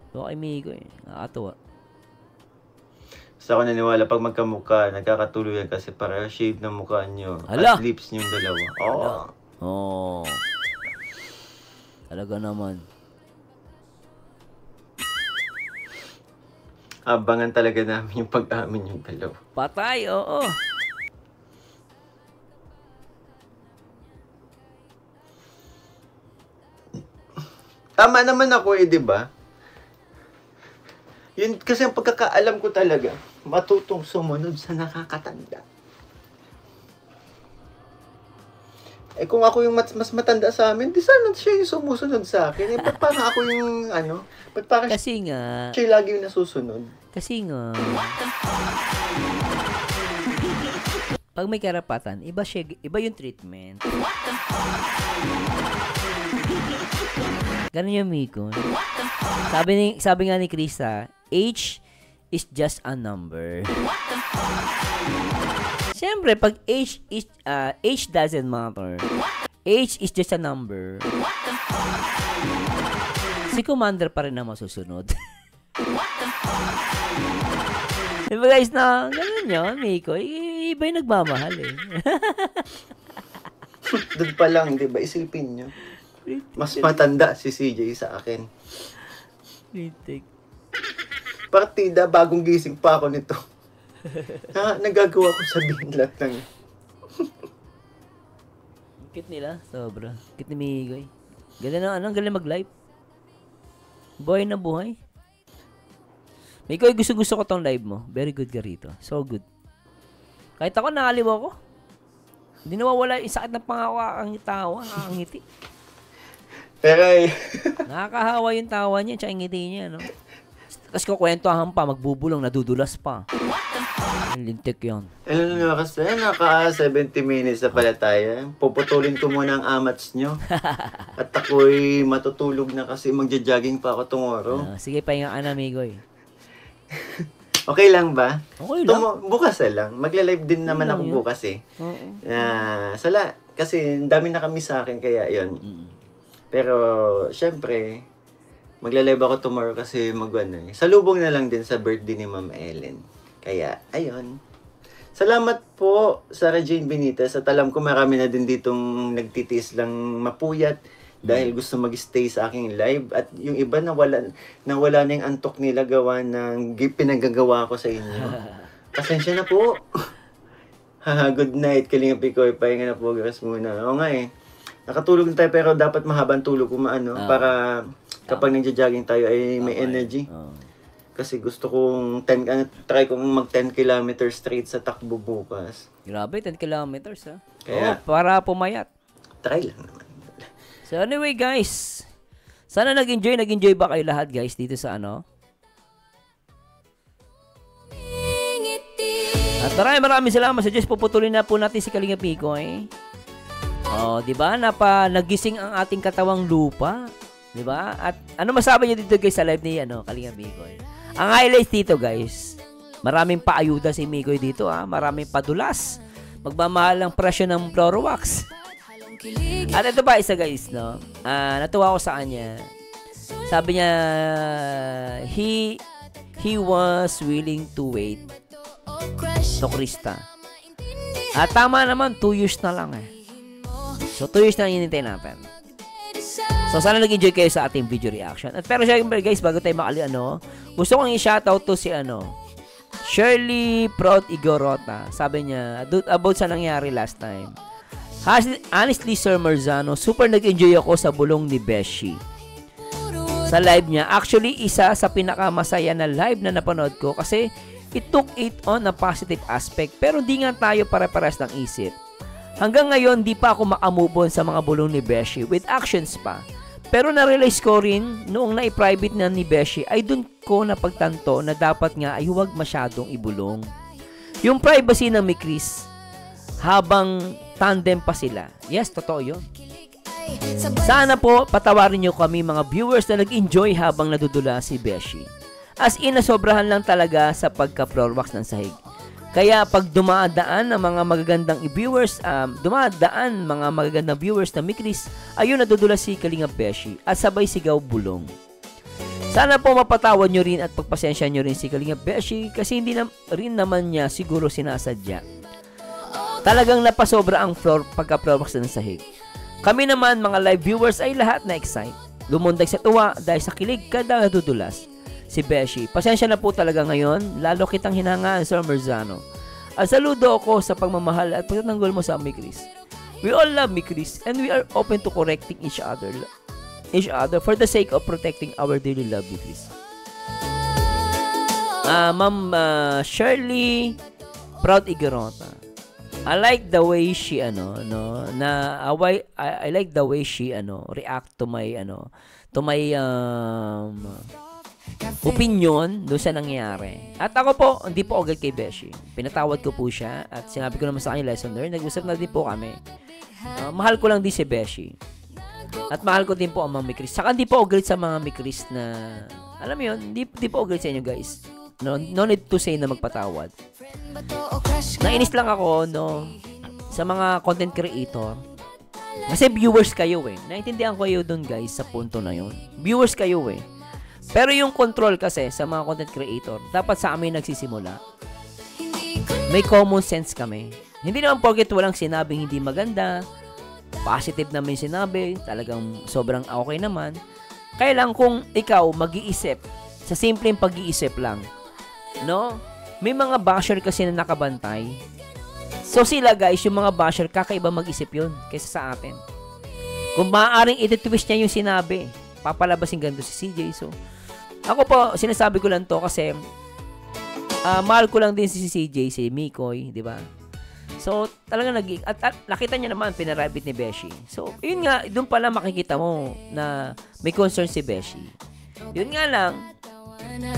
So kay Mikoy, nakakatuwa. Sa ako naniwala pag magkamukha, nagkakatuluyan kasi para shade ng mukha nyo. Hala! At lips nyo dalawa. Oo. Oh. Talaga naman. Abangan talaga namin yung pag-amin yung dalawa. Patay, oo. Tama naman ako di ba? Yun kasi ang pagkakaalam ko talaga, matutong sumunod sa nakakatanda. Eh kung ako yung mas matanda sa amin, di sana siya yung sumusunod sa akin. Eh, ba't parang ako yung ba't parang Kasi nga, siya lagi yung nasusunod? pag may karapatan, iba yung treatment. Ganun yung Miko. Sabi nga ni Krista, age is just a number. Siyempre, pag age doesn't matter. Age is just a number. Si Commander pa rin na masusunod. Diba guys na, ganun yun, Miko. Iba yung nagmamahal eh. Doon pa lang, di ba? Isipin nyo. Mas matanda si CJ sa akin. Lintik. Partida, bagong gising pa ako nito. Nagagawa ko sabihin lahat ng... Cute nila, sobra. Cute ni Migoy. Galing na, galing mag-live. Buhay na buhay. Migoy, gusto ko tong live mo. Very good ka rito. So good. Kahit ako, nakaliw ako. Hindi nawawala yung sakit ng pangawa ang tawa, ang ngiti. Pero Nakakahawa yung tawa niya, tsaka yung ngiti niya, no? Tapos kukwentuhan pa, magbubulong, nadudulas pa. Lintik yun. alam nyo kasi, naka 70 minutes na pala tayo. Puputulin ko muna ang amats nyo. At ako'y matutulog na kasi magja-jogging pa ako tomorrow. Sige, pahinga ka na, Migoy. Okay lang ba? Okay lang. Bukas na lang. Magla-live din naman lang ako yun. bukas eh. Kasi dami na kami sa akin, kaya yun. Pero, syempre, magla-live ako tomorrow kasi salubong na lang din sa birthday ni Ma'am Ellen. Kaya, ayun. Salamat po, Sarah Jane Benitez. At alam ko marami na din ditong nagtitiis lang mapuyat dahil gusto mag-stay sa aking live. At yung iba nawala na yung antok nila gawa ng pinagagawa ko sa inyo. Pasensya na po. Good night, Kalinga Picoy. Pahinga na po, rest muna. Oo nga eh. Nakatulog na tayo pero dapat mahabang tulog kung para kapag nagja-jogging tayo ay may energy. Kasi gusto kong try kong mag 10 km straight sa takbo bukas. Grabe, 10 kilometers, ha? Kaya, Para pumayat. try lang naman. So anyway, guys. Sana nag-enjoy ba kayo lahat, guys, dito sa At maraming salamat sa Diyos. Puputulin na po natin si Kalinga Picoy. Di ba? Nagising ang ating katawang lupa. Di ba? At ano masabi niyo dito, guys, sa live ni Kalinga Picoy? Ang highlights dito, guys, maraming paayuda si Migoy dito, maraming padulas. Magmamahal ang presyo ng Florowax. At ito pa isa, guys, no? Natuwa ko sa kanya. Sabi niya, he was willing to wait to Krista. At tama naman, 2 years na lang eh. So 2 years na lang hinintay natin. So sana nag-enjoy kayo sa ating video reaction. At pero syempre, guys, bago tayo gusto kong i-shoutout to si Shirley Proud Igorota. Sabi niya, about sa nangyari last time. Honestly, Sir Marzano, super nag-enjoy ako sa bulong ni Beshi. Sa live niya. Actually, isa sa pinakamasaya na live na napanood ko kasi it took it on a positive aspect. Pero di nga tayo pare-pares ng isip. Hanggang ngayon, di pa ako makamove on sa mga bulong ni Beshi with actions pa. Pero na-realize ko rin noong na-private na ni Beshi ay dun ko napagtanto na dapat nga ay huwag masyadong ibulong. Yung privacy ng ni Chris habang tandem pa sila. Yes, totoo yun. Sana po patawarin nyo kami mga viewers na nag-enjoy habang nadudula si Beshi. As in, nasobrahan lang talaga sa pagka-floorwax ng sahig. Kaya pag dumadaan ng mga magagandang viewers, mga magagandang viewers na Mikris, ayun nadudula si Kalinga Beshi at sabay sigaw bulong. Sana po mapatawad nyo rin at pagpasensya nyo rin si Kalinga Beshi kasi hindi rin naman niya siguro sinasadya. Talagang napasobra ang pagka-floorwax ng sahig. Kami naman mga live viewers ay lahat na excite. Lumundag sa tuwa dahil sa kilig kada nadudulas si Beshi. Pasensya na po talaga ngayon, lalo kitang hinangaan, Sir Marzano. At saludo ako sa pagmamahal at pagtatanggol mo sa Mikris. We all love Mikris and we are open to correcting each other for the sake of protecting our daily love, Mikris. Ma'am Shirley Proud Igorota. I like the way she I like the way she react to my opinion doon sa nangyari. At ako po, hindi po agad kay Beshi. Pinatawad ko po siya at sinabi ko naman sa kanya lesson learned. Nag-usap na din po kami. Mahal ko lang din si Beshi. At mahal ko din po ang mga Mikris. Saka hindi po agad sa mga Mikris na, alam mo yun, hindi po agad sa inyo, guys. No need to say na magpatawad. Nainis lang ako, sa mga content creator. Kasi viewers kayo eh. Naintindihan ko kayo dun, guys, sa punto na yun. Viewers kayo eh. Pero yung control kasi sa mga content creator, dapat sa amin nagsisimula. May common sense kami. Hindi naman porket walang sinabing hindi maganda, positive naman yung sinabi, talagang sobrang okay naman. Kaya lang kung ikaw mag-iisip, sa simpleng pag-iisip lang, may mga basher kasi na nakabantay. So sila, guys, yung mga basher, kakaiba mag-isip yun kaysa sa atin. Kung maaaring iti-twist niya yung sinabi, papalabasin ganito si CJ. So, ako po, sinasabi ko lang to kasi mahal ko lang din si CJ, si Mikoy, di ba? So, talaga at nakita niya naman, pinarabit ni Beshi. So, yun nga, doon pala makikita mo na may concern si Beshi. Yun nga lang,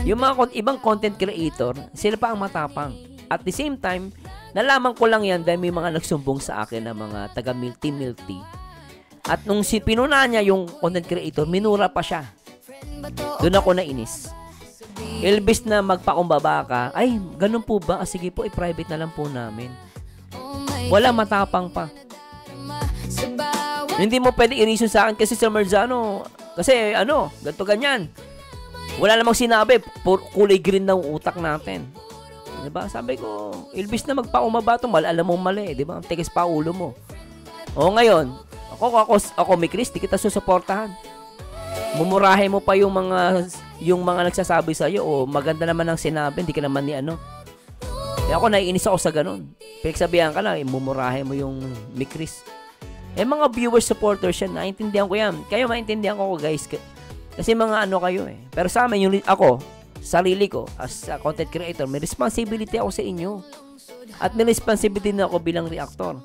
yung mga ibang content creator, sila pa ang matapang. At the same time, nalaman ko lang yan dahil may mga nagsumbong sa akin na mga taga Milty. At nung pinuna niya yung content creator, minura pa siya. Doon ako nainis. Ilbis na magpakumbaba ka, ay, ganun po ba? Sige po, i-private na lang po namin. Wala, matapang pa. Hindi mo pwede i-reason sa akin kasi Sir Marzano, kasi ganito ganyan. Wala namang sinabi, kulay green na utak natin. Diba? Sabi ko, ilbis na magpaumaba ito, alam mo mali, diba? Tigas pa ulo mo. O ngayon, ako may Chris, di kita susuportahan. Mumurahe mo pa yung mga nagsasabi sa iyo, o maganda naman ang sinabi, hindi ka naman ni Kaya ako naiinis ako sa ganun. Pinagsabihan ka lang, mumurahe mo yung may Chris. Mga viewers, supporters yan, naintindihan ko yan. Kayo maintindihan ko guys. Kasi mga kayo eh. Pero sa amin, ako, sarili ko, as a content creator, may responsibility ako sa inyo. At may responsibility na ako bilang reactor.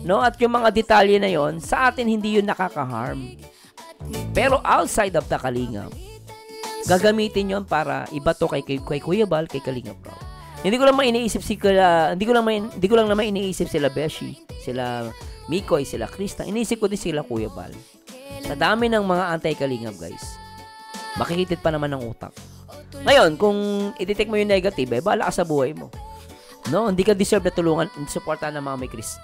No? At yung mga detalye na yon, sa atin hindi yun nakaka-harm. Pero outside of the Kalingap, gagamitin yon para ibato kay Kuya Bal, kay Kalingap Rob. Hindi ko lang naman iniisip sila Beshi, sila Mikoy, sila Krista. Iniisip ko din sila Kuya Bal. Sa dami ng mga anti-Kalingap guys, makikitid pa naman ng utak. Ngayon, kung i-detect mo yung negative, bahala ka sa buhay mo. No, hindi ka deserve na tulungan, supportan ng mga may Chris.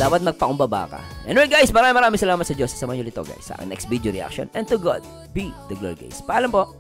Dapat magpakumbaba ka. Anyway guys, maraming salamat sa Diyos. Samahan nyo ulit guys sa next video reaction. And to God be the glory guys. Paalam po.